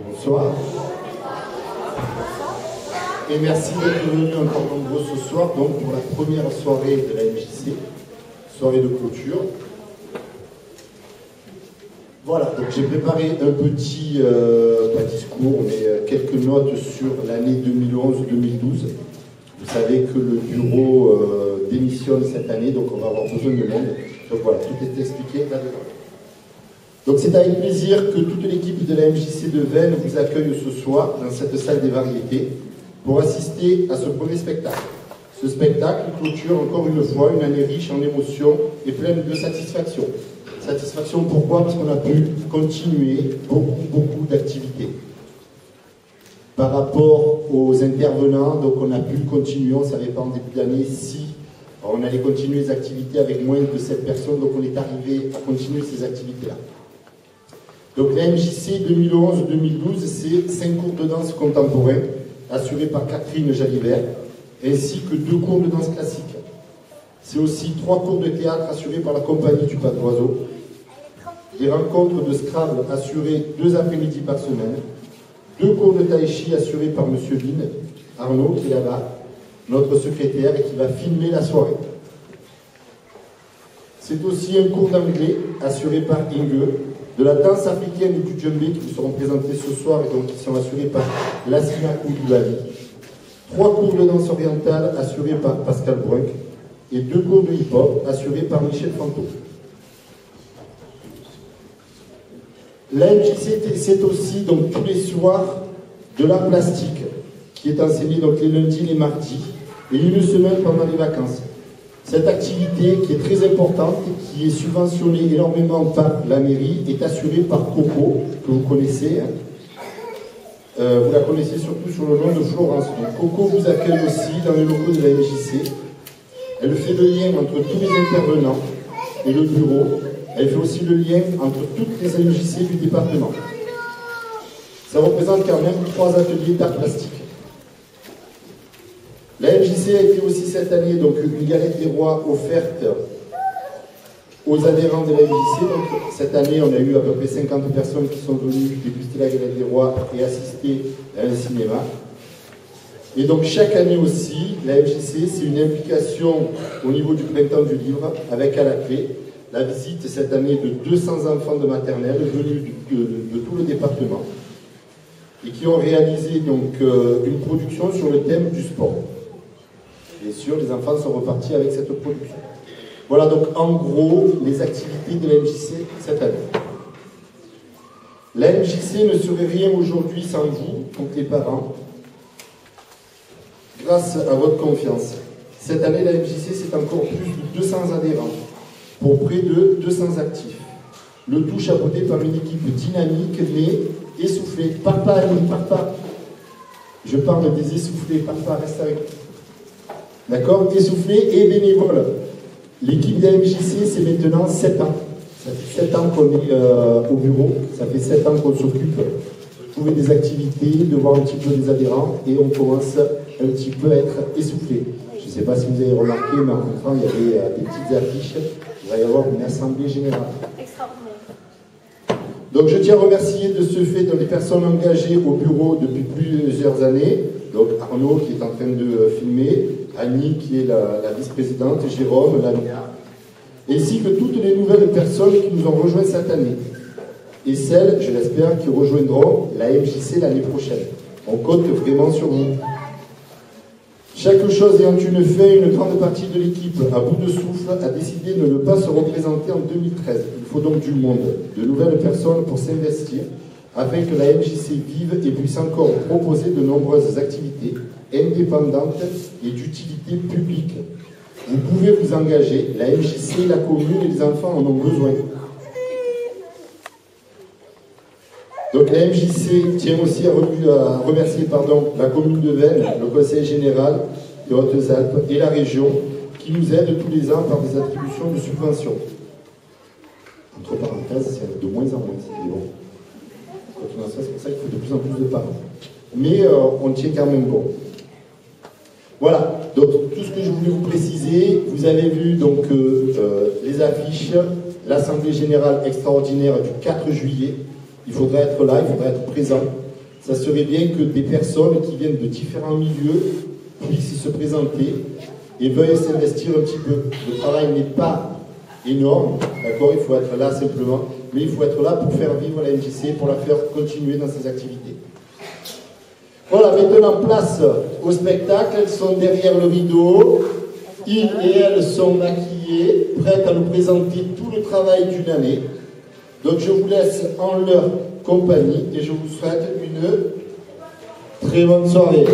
Bonsoir. Et merci d'être venus encore nombreux ce soir, donc pour la première soirée de la MJC, soirée de clôture. Voilà, donc j'ai préparé un petit, pas discours, mais quelques notes sur l'année 2011-2012. Vous savez que le bureau démissionne cette année, donc on va avoir besoin de monde. Donc voilà, tout est expliqué là-dedans. Donc c'est avec plaisir que toute l'équipe de la MJC de Veynes vous accueille ce soir dans cette salle des variétés pour assister à ce premier spectacle. Ce spectacle clôture encore une fois une année riche en émotions et pleine de satisfaction. Satisfaction pourquoi? Parce qu'on a pu continuer beaucoup d'activités. Par rapport aux intervenants, donc on a pu continuer, on ne savait pas en début d'année si on allait continuer les activités avec moins de 7 personnes, donc on est arrivé à continuer ces activités-là. Donc la MJC 2011-2012, c'est 5 cours de danse contemporain assurés par Catherine Jalibert, ainsi que 2 cours de danse classique. C'est aussi 3 cours de théâtre assurés par la compagnie du Pas d'Oiseau, des rencontres de Scrabble assurées 2 après-midi par semaine, 2 cours de tai chi assurés par M. Lynn, Arnaud qui est là-bas, notre secrétaire et qui va filmer la soirée. C'est aussi un cours d'anglais assuré par Inge, de la danse africaine et du djembé qui vous seront présentés ce soir et donc qui sont assurés par Lassina Koulibaly, 3 cours de danse orientale assurés par Pascal Brunk et 2 cours de hip-hop assurés par Michel Fanto. La MJC, c'est aussi donc tous les soirs de l'art plastique qui est enseigné donc les lundis et les mardis et une semaine pendant les vacances. Cette activité qui est très importante, qui est subventionnée énormément par la mairie, est assurée par Coco, que vous connaissez. Vous la connaissez surtout sur le nom de Florence. Donc, Coco vous accueille aussi dans les locaux de la MJC. Elle fait le lien entre tous les intervenants et le bureau. Elle fait aussi le lien entre toutes les MJC du département. Ça représente quand même 3 ateliers d'art plastique. La MJC a été aussi cette année donc une galette des rois offerte aux adhérents de la MJC. Donc, cette année, on a eu à peu près 50 personnes qui sont venues déguster la galette des rois et assister à un cinéma. Et donc chaque année aussi, la MJC, c'est une implication au niveau du printemps du livre, avec à la clé la visite cette année de 200 enfants de maternelle venus de tout le département et qui ont réalisé donc une production sur le thème du sport. Bien sûr, les enfants sont repartis avec cette production. Voilà donc en gros les activités de la MJC cette année. La MJC ne serait rien aujourd'hui sans vous, donc les parents, grâce à votre confiance. Cette année, la MJC, c'est encore plus de 200 adhérents, pour près de 200 actifs. Le tout chapeauté par une équipe dynamique, née, essoufflée. Papa, Annie, papa. Je parle des essoufflés, papa, reste avec nous. D'accord? Essoufflés et bénévoles. L'équipe de la MJC, c'est maintenant 7 ans. Ça fait 7 ans qu'on est au bureau, ça fait 7 ans qu'on s'occupe de trouver des activités, de voir un petit peu des adhérents, et on commence un petit peu à être essoufflé. Je ne sais pas si vous avez remarqué, mais en rentrant, il y avait des petites affiches. Il va y avoir une assemblée générale. Extraordinaire. Donc je tiens à remercier de ce fait les personnes engagées au bureau depuis plusieurs années. Donc Arnaud qui est en train de filmer, Annie qui est la vice-présidente, Jérôme, Lamia, ainsi que toutes les nouvelles personnes qui nous ont rejoints cette année. Et celles, je l'espère, qui rejoindront la MJC l'année prochaine. On compte vraiment sur vous. Chaque chose ayant une fin, une grande partie de l'équipe, à bout de souffle, a décidé de ne pas se représenter en 2013. Il faut donc du monde, de nouvelles personnes pour s'investir, afin que la MJC vive et puisse encore proposer de nombreuses activités indépendantes et d'utilité publique. Vous pouvez vous engager, la MJC, la commune et les enfants en ont besoin. Donc la MJC tient aussi à remercier la commune de Veynes, le conseil général des Hautes-Alpes et la région qui nous aident tous les ans par des attributions de subventions. Entre parenthèses, c'est de moins en moins, c'est bon. C'est pour ça qu'il faut de plus en plus de parents. Mais on tient quand même bon. Voilà, donc tout ce que je voulais vous préciser, vous avez vu donc les affiches, l'Assemblée Générale Extraordinaire du 4 juillet. Il faudrait être là, il faudrait être présent. ça serait bien que des personnes qui viennent de différents milieux puissent se présenter et veuillent s'investir un petit peu. Le travail n'est pas énorme, d'accord, il faut être là simplement, mais il faut être là pour faire vivre la MJC, pour la faire continuer dans ses activités. Voilà, maintenant place au spectacle, elles sont derrière le rideau, ils et elles sont maquillés, prêtes à nous présenter tout le travail d'une année. Donc je vous laisse en leur compagnie et je vous souhaite une très bonne soirée.